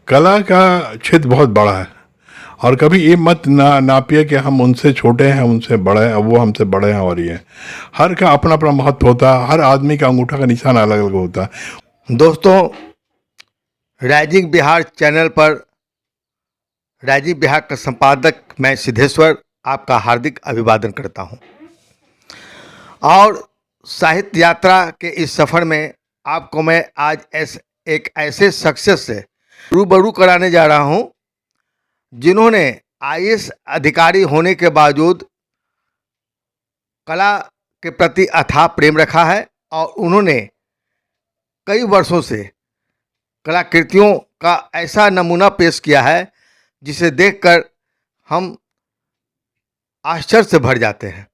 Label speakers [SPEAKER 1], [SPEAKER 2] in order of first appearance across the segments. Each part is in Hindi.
[SPEAKER 1] कला का क्षेत्र बहुत बड़ा है और कभी ये मत नापिए कि हम उनसे छोटे हैं, उनसे बड़े हैं, वो हमसे बड़े हैं और ये हर का अपना अपना महत्व होता है। हर आदमी का अंगूठा का निशान अलग अलग होता है।
[SPEAKER 2] दोस्तों, राइजिंग बिहार चैनल पर राइजिंग बिहार का संपादक मैं सिद्धेश्वर आपका हार्दिक अभिवादन करता हूं और साहित्य यात्रा के इस सफ़र में आपको मैं आज एक ऐसे शख्सियत से रूबरू कराने जा रहा हूं जिन्होंने आईएएस अधिकारी होने के बावजूद कला के प्रति अथाह प्रेम रखा है और उन्होंने कई वर्षों से कलाकृतियों का ऐसा नमूना पेश किया है जिसे देखकर हम आश्चर्य से भर जाते हैं।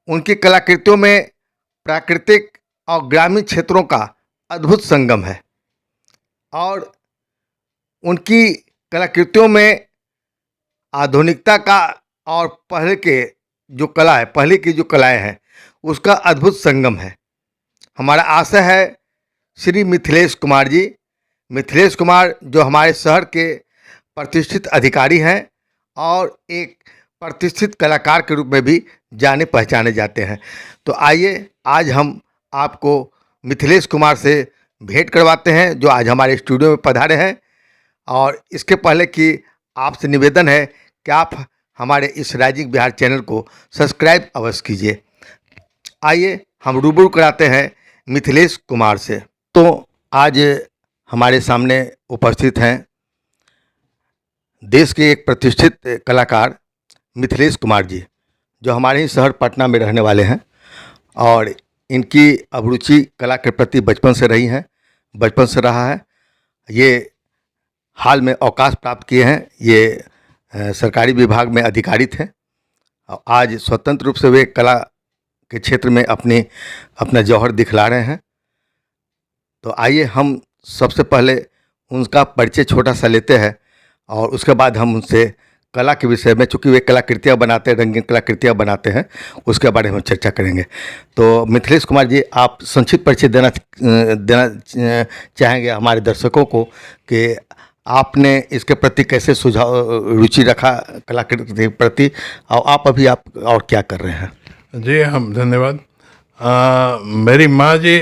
[SPEAKER 2] उनकी कलाकृतियों में प्राकृतिक और ग्रामीण क्षेत्रों का अद्भुत संगम है और उनकी कलाकृतियों में आधुनिकता का और पहले की जो कलाएं हैं उसका अद्भुत संगम है। हमारा आशा है श्री मिथिलेश कुमार जी, मिथिलेश कुमार जो हमारे शहर के प्रतिष्ठित अधिकारी हैं और एक प्रतिष्ठित कलाकार के रूप में भी जाने पहचाने जाते हैं। तो आइए आज हम आपको मिथिलेश कुमार से भेंट करवाते हैं जो आज हमारे स्टूडियो में पधारे हैं। और इसके पहले कि आपसे निवेदन है कि आप हमारे इस राइजिंग बिहार चैनल को सब्सक्राइब अवश्य कीजिए। आइए हम रूबरू कराते हैं मिथिलेश कुमार से। तो आज हमारे सामने उपस्थित हैं देश के एक प्रतिष्ठित कलाकार मिथिलेश कुमार जी जो हमारे ही शहर पटना में रहने वाले हैं और इनकी अभिरुचि कला के प्रति बचपन से रहा है। ये हाल में अवकाश प्राप्त किए हैं। ये सरकारी विभाग में अधिकारी थे और आज स्वतंत्र रूप से वे कला के क्षेत्र में अपना जौहर दिखला रहे हैं। तो आइए हम सबसे पहले उनका परिचय छोटा सा लेते हैं और उसके बाद हम उनसे कला के विषय में, चूँकि वे कलाकृतियाँ बनाते हैं, रंगीन कलाकृतियाँ बनाते हैं, उसके बारे में चर्चा करेंगे। तो मिथिलेश कुमार जी, आप संक्षिप्त परिचय देना चाहेंगे हमारे दर्शकों को कि आपने इसके प्रति कैसे रुचि रखा कलाकृति के प्रति और आप और क्या कर रहे हैं?
[SPEAKER 1] जी हम धन्यवाद। मेरी माँ जी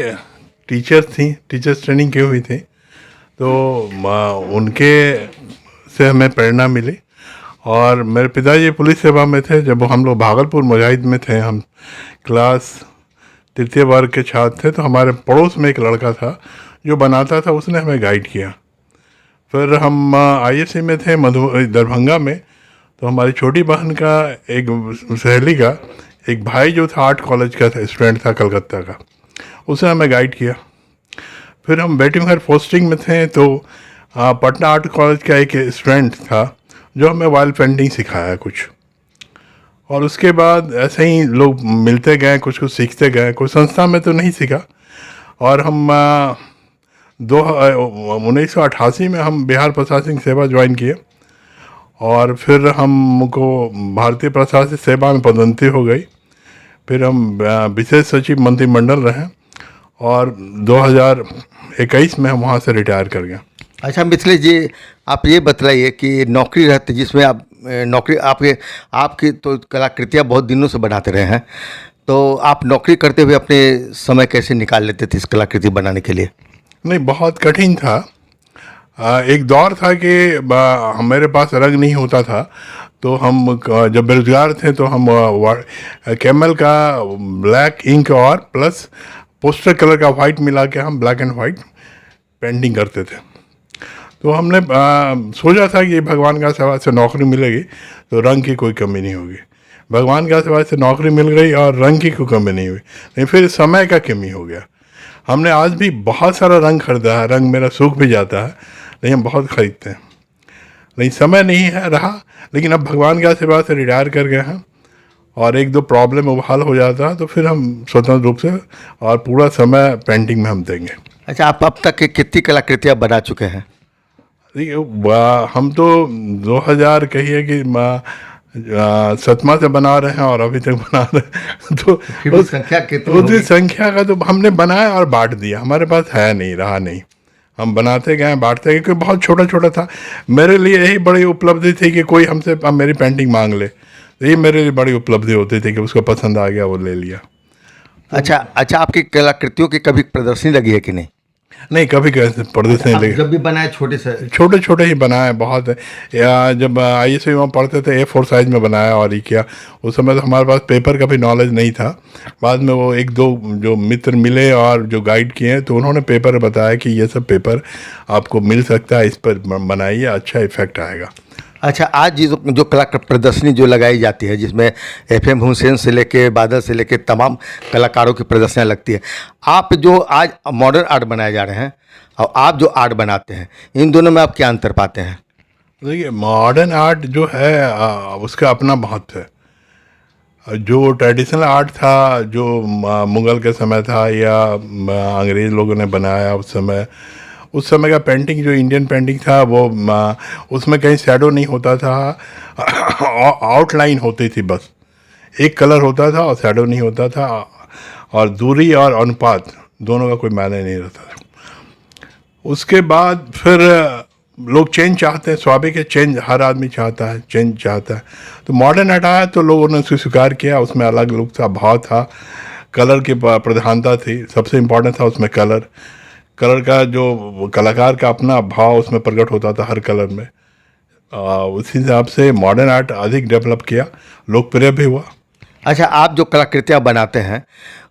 [SPEAKER 1] टीचर्स ट्रेनिंग की हुई थी, तो उनके से हमें प्रेरणा मिली। और मेरे पिताजी पुलिस सेवा में थे। जब हम लोग भागलपुर मुजाहिद में थे, हम क्लास 3 वर्ग के छात्र थे, तो हमारे पड़ोस में एक लड़का था जो बनाता था, उसने हमें गाइड किया। फिर हम आईएससी में थे दरभंगा में, तो हमारी छोटी बहन का एक सहेली का एक भाई जो था आर्ट कॉलेज का था, स्टूडेंट था कलकत्ता का, उसने हमें गाइड किया। फिर हम बेटी घर पोस्टिंग में थे, तो पटना आर्ट कॉलेज का एक स्टूडेंट था जो हमें वाइल पेंटिंग सिखाया कुछ। और उसके बाद ऐसे ही लोग मिलते गए, कुछ सीखते गए। कोई संस्था में तो नहीं सीखा। और हम 1988 में हम बिहार प्रशासनिक सेवा ज्वाइन किए और फिर हमको भारतीय प्रशासनिक सेवा में पदोन्नति हो गई। फिर हम विशेष सचिव मंत्रिमंडल रहे और 2021 में हम वहाँ से रिटायर कर गए।
[SPEAKER 2] अच्छा मिथिलेश जी, आप ये बतलाइए कि नौकरी रहती जिसमें आप नौकरी आपकी तो कलाकृतियाँ बहुत दिनों से बनाते रहे हैं, तो आप नौकरी करते हुए अपने समय कैसे निकाल लेते थे इस कलाकृति बनाने के लिए?
[SPEAKER 1] नहीं, बहुत कठिन था। एक दौर था कि मेरे पास रंग नहीं होता था, तो हम जब बेरोजगार थे तो हम कैमल का ब्लैक इंक और प्लस पोस्टर कलर का वाइट मिला के हम ब्लैक एंड वाइट पेंटिंग करते थे। तो हमने सोचा था कि भगवान का सेवा से नौकरी मिलेगी तो रंग की कोई कमी नहीं होगी। भगवान का सेवा से नौकरी मिल गई और रंग की कोई कमी नहीं हुई। नहीं, फिर समय का कमी हो गया। हमने आज भी बहुत सारा रंग खरीदा है, रंग मेरा सूख भी जाता है, लेकिन हम बहुत खरीदते हैं। नहीं, समय नहीं है रहा, लेकिन अब भगवान का सेवा से रिटायर कर गए हैं और 1-2 प्रॉब्लम हल हो जाता है तो फिर हम स्वतंत्र रूप से और पूरा समय पेंटिंग में हम देंगे।
[SPEAKER 2] अच्छा, आप अब तक कितनी कलाकृतियाँ बना चुके हैं?
[SPEAKER 1] हम तो 2000 कहिए कि 7वां से बना रहे हैं और अभी तक बना रहे हैं। तो
[SPEAKER 2] उस संख्या कितनी?
[SPEAKER 1] संख्या का तो हमने बनाया और बांट दिया, हमारे पास है नहीं, रहा नहीं। हम बनाते गए बांटते गए, क्योंकि बहुत छोटा छोटा था। मेरे लिए यही बड़ी उपलब्धि थी कि कोई हमसे अब मेरी पेंटिंग मांग ले, तो ये मेरे लिए बड़ी उपलब्धि होती थी कि उसको पसंद आ गया, वो ले लिया।
[SPEAKER 2] अच्छा अच्छा, आपकी कलाकृतियों की कभी प्रदर्शनी लगी है कि नहीं?
[SPEAKER 1] नहीं, कभी कैसे प्रदेश नहीं
[SPEAKER 2] आप
[SPEAKER 1] लगे।
[SPEAKER 2] जब भी बनाए छोटे से?
[SPEAKER 1] छोटे छोटे ही बनाए बहुत। या जब ISV में पढ़ते थे A4 साइज में बनाया और ये किया। उस समय तो हमारे पास पेपर का भी नॉलेज नहीं था। बाद में वो एक दो जो मित्र मिले और जो गाइड किए, तो उन्होंने पेपर बताया कि ये सब पेपर आपको मिल सकता है, इस पर बनाइए, अच्छा इफेक्ट आएगा।
[SPEAKER 2] अच्छा, आज जो कला प्रदर्शनी जो लगाई जाती है, जिसमें FM हुसैन से लेके बादल से लेके तमाम कलाकारों की प्रदर्शनियाँ लगती है, आप जो आज मॉडर्न आर्ट बनाए जा रहे हैं और आप जो आर्ट बनाते हैं, इन दोनों में आप क्या अंतर पाते हैं?
[SPEAKER 1] देखिए, मॉडर्न आर्ट जो है उसका अपना महत्व है। जो ट्रेडिशनल आर्ट था, जो मुग़ल के समय था या अंग्रेज़ लोगों ने बनाया उस समय का पेंटिंग, जो इंडियन पेंटिंग था, वो उसमें कहीं शैडो नहीं होता था, आउटलाइन होती थी, बस एक कलर होता था और शैडो नहीं होता था, और दूरी और अनुपात दोनों का कोई मायने नहीं रहता था। उसके बाद फिर लोग चेंज चाहते हैं, स्वाभाविक है, चेंज हर आदमी चाहता है, चेंज चाहता है। तो मॉडर्न आर्ट आया तो लोगों ने उसको स्वीकार किया। उसमें अलग लुक था, भाव था, कलर की प्रधानता थी, सबसे इम्पोर्टेंट था उसमें कलर का जो कलाकार का अपना भाव उसमें प्रकट होता था हर कलर में। उसी हिसाब से मॉडर्न आर्ट अधिक डेवलप किया, लोकप्रिय भी हुआ।
[SPEAKER 2] अच्छा, आप जो कलाकृतियाँ बनाते हैं,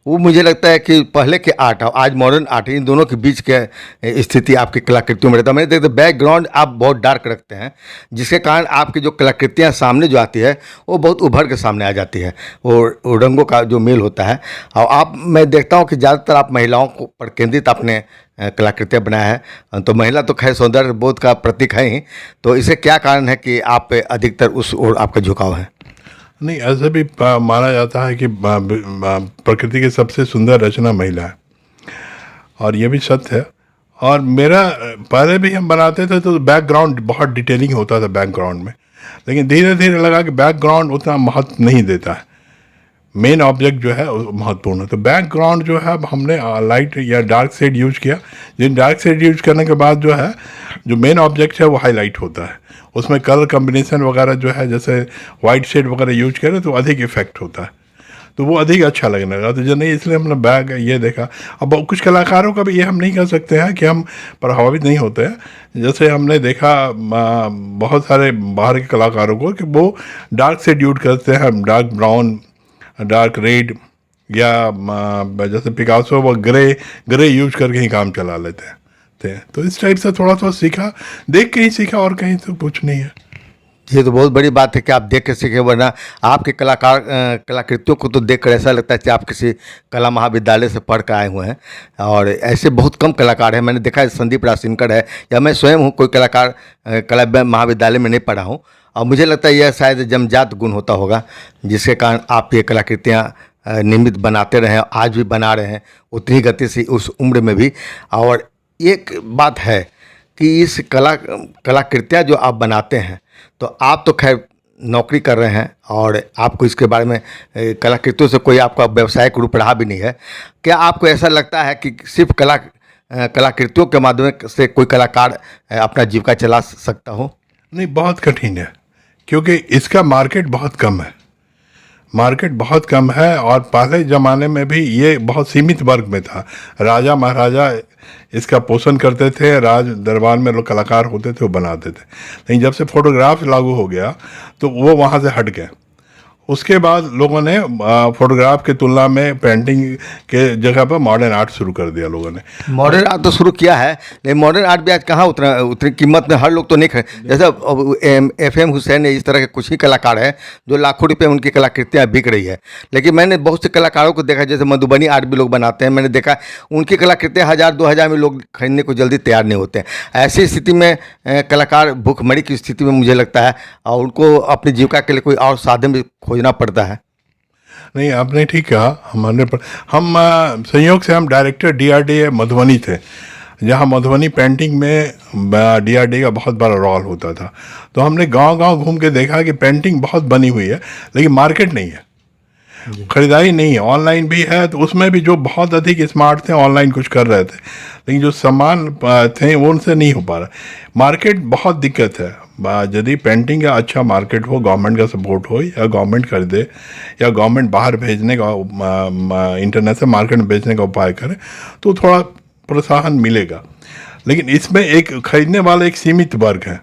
[SPEAKER 2] वो मुझे लगता है कि पहले के आर्ट और आज मॉडर्न आर्ट, इन दोनों के बीच के स्थिति आपकी कलाकृतियों में रहता है। मैंने देखा बैकग्राउंड आप बहुत डार्क रखते हैं, जिसके कारण आपकी जो कलाकृतियाँ सामने जो आती है वो बहुत उभर के सामने आ जाती है, वो रंगों का जो मेल होता है। और मैं देखता हूँ कि ज़्यादातर आप महिलाओं को पर केंद्रित आपने कलाकृतियाँ बनाया है, तो महिला तो खैर सौंदर्य बोध का प्रतीक है ही, तो इसे क्या कारण है कि आप अधिकतर उस ओर आपका झुकाव है?
[SPEAKER 1] नहीं, ऐसा भी माना जाता है कि प्रकृति की सबसे सुंदर रचना महिला है, और ये भी सत्य है। और मेरा पहले भी हम बनाते थे तो बैकग्राउंड बहुत डिटेलिंग होता था बैकग्राउंड में, लेकिन धीरे धीरे लगा कि बैकग्राउंड उतना महत्व नहीं देता है, मेन ऑब्जेक्ट जो है वो महत्वपूर्ण है। तो बैकग्राउंड जो है हमने लाइट या डार्क शेड यूज किया। जिन डार्क शेड यूज करने के बाद जो है, जो मेन ऑब्जेक्ट है वो हाईलाइट होता है। उसमें कलर कम्बिनेशन वगैरह जो है, जैसे वाइट शेड वगैरह यूज करें तो अधिक इफेक्ट होता है, तो वो अधिक अच्छा लगने लगा। तो जो नहीं, इसलिए हमने बैग ये देखा। अब कुछ कलाकारों का भी ये हम नहीं कह सकते हैं कि हम प्रभावित नहीं होते हैं। जैसे हमने देखा बहुत सारे बाहर के कलाकारों को कि वो डार्क शेड यूज करते हैं, डार्क ब्राउन, डार्क रेड, या जैसे पिकासो वो ग्रे यूज करके ही काम चला लेते हैं थे। तो इस टाइप से थोड़ा थोड़ा सीखा, देख के ही सीखा, और कहीं तो कुछ नहीं है।
[SPEAKER 2] ये तो बहुत बड़ी बात है कि आप देख के सीखे, वरना आपके कलाकृतियों को तो देखकर ऐसा लगता है कि आप किसी कला महाविद्यालय से पढ़ कर आए हुए हैं। और ऐसे बहुत कम कलाकार हैं, मैंने देखा है संदीप राशिनकर है, या मैं स्वयं हूँ, कोई कलाकार कला महाविद्यालय में नहीं पढ़ा हूँ। और मुझे लगता है यह शायद जन्मजात गुण होता होगा, जिसके कारण आप ये कलाकृतियाँ नियमित बनाते रहे, आज भी बना रहे हैं उतनी गति से उस उम्र में भी। और एक बात है कि इस कलाकृतियाँ जो आप बनाते हैं, तो आप तो खैर नौकरी कर रहे हैं और आपको इसके बारे में कलाकृतियों से कोई आपका व्यवसायिक रूप रहा भी नहीं है। क्या आपको ऐसा लगता है कि सिर्फ कलाकृतियों के माध्यम से कोई कलाकार अपना जीविका चला सकता हो?
[SPEAKER 1] नहीं, बहुत कठिन है, क्योंकि इसका मार्केट बहुत कम है। और पहले ज़माने में भी ये बहुत सीमित वर्ग में था। राजा महाराजा इसका पोषण करते थे, राज दरबार में लोग कलाकार होते थे, वो बनाते थे। लेकिन जब से फोटोग्राफ लागू हो गया तो वो वहाँ से हट गए। उसके बाद लोगों ने फोटोग्राफ के तुलना में पेंटिंग के जगह पर मॉडर्न आर्ट शुरू कर दिया लोगों ने।
[SPEAKER 2] मॉडर्न आर्ट तो शुरू किया है, लेकिन मॉडर्न आर्ट भी आज कहाँ उतनी कीमत में हर लोग तो नहीं खरीद। जैसे FM हुसैन है, इस तरह के कुछ ही कलाकार हैं जो लाखों रुपए उनकी कलाकृतियाँ बिक रही है। लेकिन मैंने बहुत से कलाकारों को देखा, जैसे मधुबनी आर्ट भी लोग बनाते हैं, मैंने देखा उनकी कलाकृतियाँ 1000-2000 में लोग खरीदने को जल्दी तैयार नहीं होते हैं। ऐसी स्थिति में कलाकार भूखमरी की स्थिति में मुझे लगता है, और उनको अपनी जीविका के लिए कोई और साधन भी खोजना पड़ता है।
[SPEAKER 1] नहीं, आपने ठीक कहा। हम संयोग से हम डायरेक्टर DRDA मधुबनी थे, जहाँ मधुबनी पेंटिंग में DRDA का बहुत बड़ा रोल होता था। तो हमने गांव-गांव घूम के देखा कि पेंटिंग बहुत बनी हुई है, लेकिन मार्केट नहीं है। खरीदारी नहीं है, ऑनलाइन भी है। तो उसमें भी जो बहुत अधिक स्मार्ट थे ऑनलाइन कुछ कर रहे थे, लेकिन जो सामान थे वो उनसे नहीं हो पा रहा। मार्केट बहुत दिक्कत है। यदि पेंटिंग का अच्छा मार्केट हो, गवर्नमेंट का सपोर्ट हो, या गवर्नमेंट खरीदे, या गवर्नमेंट बाहर भेजने का, इंटरनेशनल मार्केट में बेचने का उपाय करे, तो थोड़ा प्रोत्साहन मिलेगा। लेकिन इसमें एक खरीदने वाला एक सीमित वर्ग है।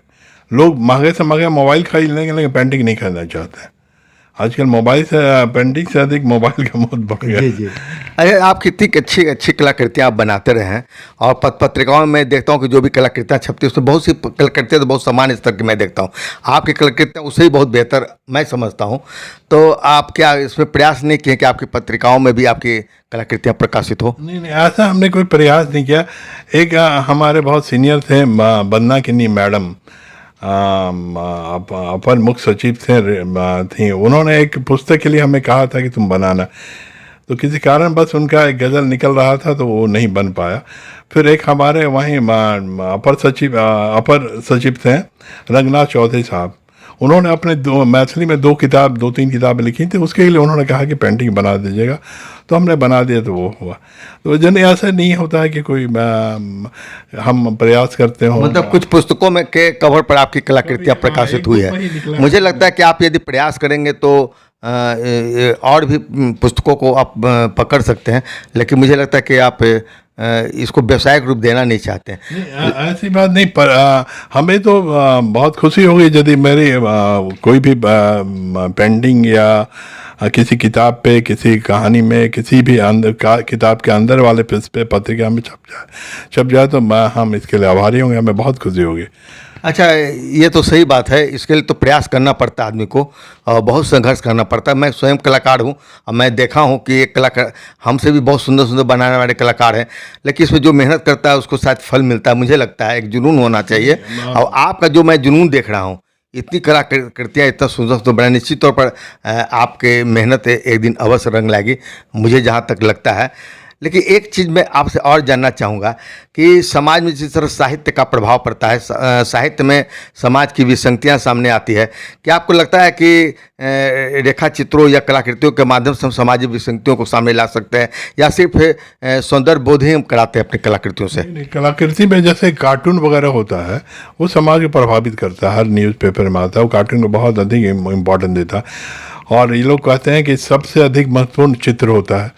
[SPEAKER 1] लोग महंगे से महंगे मोबाइल खरीद लेंगे, लेकिन पेंटिंग नहीं खरीदना चाहते हैं। आजकल मोबाइल से पेंटिंग से अधिक मोबाइल का बहुत बढ़ गया।
[SPEAKER 2] जी जी। अरे आप कितनी अच्छी अच्छी कलाकृतियाँ आप बनाते रहे हैं, और पत्रिकाओं में मैं देखता हूँ कि जो भी कलाकृतियाँ छपती है उसमें बहुत सी कलाकृतियाँ तो बहुत सामान्य स्तर की मैं देखता हूँ। आपकी कलाकृतियाँ उससे ही बहुत बेहतर मैं समझता हूँ। तो आप क्या इसमें प्रयास नहीं किए कि आपकी पत्रिकाओं में भी आपकी कलाकृतियाँ प्रकाशित हो?
[SPEAKER 1] नहीं नहीं, ऐसा हमने कोई प्रयास नहीं किया। एक हमारे बहुत सीनियर थे, बन्ना किन्नी मैडम, अपर मुख्य सचिव थी। उन्होंने एक पुस्तक के लिए हमें कहा था कि तुम बनाना, तो किसी कारण बस उनका एक गज़ल निकल रहा था तो वो नहीं बन पाया। फिर एक हमारे वहीं अपर सचिव थे रंगनाथ चौधरी साहब, उन्होंने अपने मैथिली में 2-3 किताबें लिखी थी। उसके लिए उन्होंने कहा कि पेंटिंग बना दीजिएगा, तो हमने बना दिया, तो वो हुआ। तो जन ऐसा नहीं होता है कि कोई हम प्रयास करते हो।
[SPEAKER 2] मतलब कुछ पुस्तकों में के कवर पर आपकी कलाकृतियाँ प्रकाशित हुई है। मुझे लगता है कि आप यदि प्रयास करेंगे तो और भी पुस्तकों को आप पकड़ सकते हैं, लेकिन मुझे लगता है कि आप इसको व्यावसायिक रूप देना नहीं चाहते हैं।
[SPEAKER 1] नहीं, ऐसी बात नहीं, पर हमें तो बहुत खुशी होगी यदि मेरी कोई भी पेंटिंग या किसी किताब पे, किसी कहानी में, किसी भी किताब के अंदर वाले पृष्ठ पे, पत्रिका में छप जाए तो हम इसके लिए आभारी होंगे, हमें बहुत खुशी होगी।
[SPEAKER 2] अच्छा, ये तो सही बात है। इसके लिए तो प्रयास करना पड़ता है आदमी को, और बहुत संघर्ष करना पड़ता है। मैं स्वयं कलाकार हूँ, और मैं देखा हूँ कि एक कलाकार हमसे भी बहुत सुंदर सुंदर बनाने वाले कलाकार हैं, लेकिन इसमें जो मेहनत करता है उसको शायद फल मिलता है। मुझे लगता है एक जुनून होना चाहिए, और आपका जो मैं जुनून देख रहा हूँ, इतनी कलाकृतियाँ इतना सुंदर सुंदर बनाए, निश्चित तौर पर आपके मेहनत एक दिन अवश्य रंग लाएगी, मुझे जहाँ तक लगता है। लेकिन एक चीज़ मैं आपसे और जानना चाहूँगा कि समाज में जिस तरह साहित्य का प्रभाव पड़ता है, साहित्य में समाज की विसंगतियाँ सामने आती है, क्या आपको लगता है कि रेखा चित्रों या कलाकृतियों के माध्यम से हम सामाजिक विसंगतियों को सामने ला सकते हैं, या सिर्फ सौंदर्य बोध ही हम कराते हैं अपनी कलाकृतियों से?
[SPEAKER 1] नहीं, कलाकृति में जैसे कार्टून वगैरह होता है, वो समाज को प्रभावित करता है। हर न्यूज़पेपर में आता है, वो कार्टून को बहुत अधिक इम्पोर्टेंस देता है। और ये लोग कहते हैं कि सबसे अधिक महत्वपूर्ण चित्र होता है,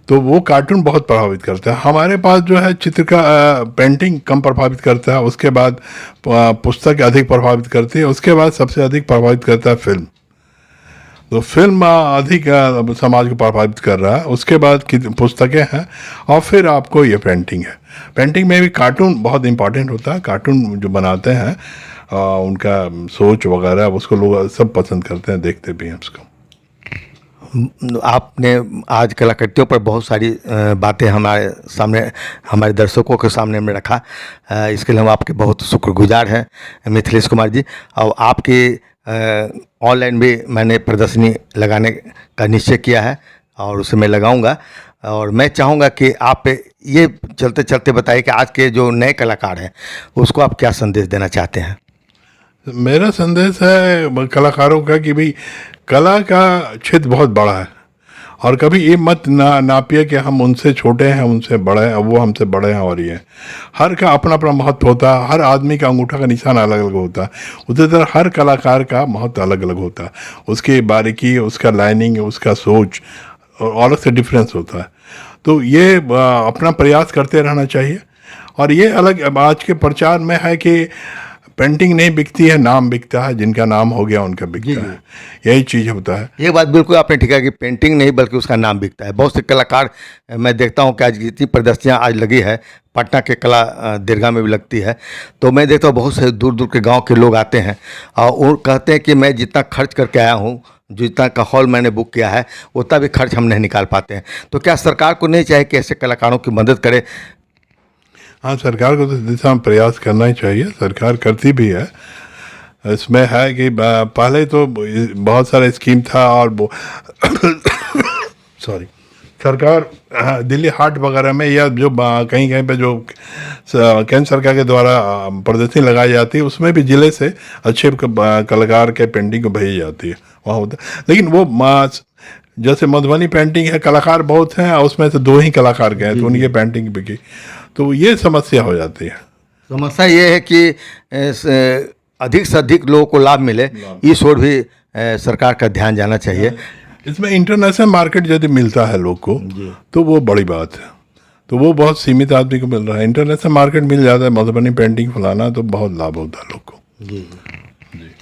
[SPEAKER 1] तो वो कार्टून बहुत प्रभावित करता है। हमारे पास जो है चित्र का पेंटिंग कम प्रभावित करता है, उसके बाद पुस्तक अधिक प्रभावित करती है, उसके बाद सबसे अधिक प्रभावित करता है फिल्म। तो फिल्म अधिक समाज को प्रभावित कर रहा है, उसके बाद पुस्तकें हैं, और फिर आपको ये पेंटिंग है। पेंटिंग में भी कार्टून बहुत इम्पोर्टेंट होता है। कार्टून जो बनाते हैं उनका सोच वगैरह, उसको लोग सब पसंद करते हैं, देखते भी हैं उसको।
[SPEAKER 2] आपने आज कलाकृतियों पर बहुत सारी बातें हमारे सामने, हमारे दर्शकों के सामने में रखा। इसके लिए हम आपके बहुत शुक्रगुजार हैं मिथिलेश कुमार जी। और आपकी ऑनलाइन भी मैंने प्रदर्शनी लगाने का निश्चय किया है, और उसे मैं लगाऊंगा। और मैं चाहूँगा कि आप ये चलते चलते बताइए कि आज के जो नए कलाकार हैं उसको आप क्या संदेश देना चाहते हैं?
[SPEAKER 1] मेरा संदेश है कलाकारों का कि भाई कला का क्षेत्र बहुत बड़ा है, और कभी ये मत नापिए कि हम उनसे छोटे हैं, उनसे बड़े हैं, वो हमसे बड़े हैं। और ये हर का अपना अपना महत्व होता है, हर आदमी का अंगूठा का निशान अलग अलग होता है, उसी तरह हर कलाकार का महत्व अलग अलग होता है। उसकी बारीकी, उसका लाइनिंग, उसका सोच और से डिफरेंस होता है। तो ये अपना प्रयास करते रहना चाहिए। और ये अलग आज के प्रचार में है कि पेंटिंग नहीं बिकती है, नाम बिकता है, जिनका नाम हो गया उनका बिकता है, यही चीज़ होता है।
[SPEAKER 2] ये बात बिल्कुल आपने ठीक है कि पेंटिंग नहीं बल्कि उसका नाम बिकता है। बहुत से कलाकार मैं देखता हूँ कि आज जितनी प्रदर्शनियाँ आज लगी है, पटना के कला दीर्घा में भी लगती है, तो मैं देखता हूँ बहुत से दूर दूर के गांव के लोग आते हैं, और वो कहते हैं कि मैं जितना खर्च करके आया हूँ, जितना का हॉल मैंने बुक किया है, उतना भी खर्च हम नहीं निकाल पाते हैं। तो क्या सरकार को नहीं चाहिए कि ऐसे कलाकारों की मदद करे?
[SPEAKER 1] हाँ, सरकार को तो इस दिशा में प्रयास करना ही चाहिए, सरकार करती भी है। इसमें है कि पहले तो बहुत सारा स्कीम था, और सॉरी, सरकार दिल्ली हाट वगैरह में या जो कहीं कहीं पे जो केंद्र सरकार के द्वारा प्रदर्शनी लगाई जाती है, उसमें भी ज़िले से अच्छे कलाकार के पेंटिंग को भेजी जाती है, वहाँ होता है। लेकिन वो जैसे मधुबनी पेंटिंग है, कलाकार बहुत हैं और उसमें से 2 ही कलाकार गए तो उनकी पेंटिंग बिकी, तो ये समस्या हो जाती है।
[SPEAKER 2] समस्या ये है कि अधिक से अधिक लोगों को लाभ मिले, इस ओर भी सरकार का ध्यान जाना चाहिए।
[SPEAKER 1] इसमें इंटरनेशनल मार्केट यदि मिलता है लोग को तो वो बड़ी बात है, तो वो बहुत सीमित आदमी को मिल रहा है। इंटरनेशनल मार्केट मिल जाता है मधुबनी पेंटिंग फलाना, तो बहुत लाभ होता है लोग को।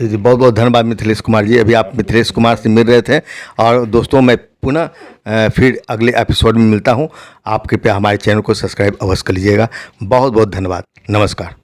[SPEAKER 2] जी बहुत बहुत धन्यवाद मिथिलेश कुमार जी। अभी आप मिथिलेश कुमार से मिल रहे थे। और दोस्तों, मैं पुनः फिर अगले एपिसोड में मिलता हूं। आप कृपया हमारे चैनल को सब्सक्राइब अवश्य कर लीजिएगा। बहुत बहुत धन्यवाद। नमस्कार।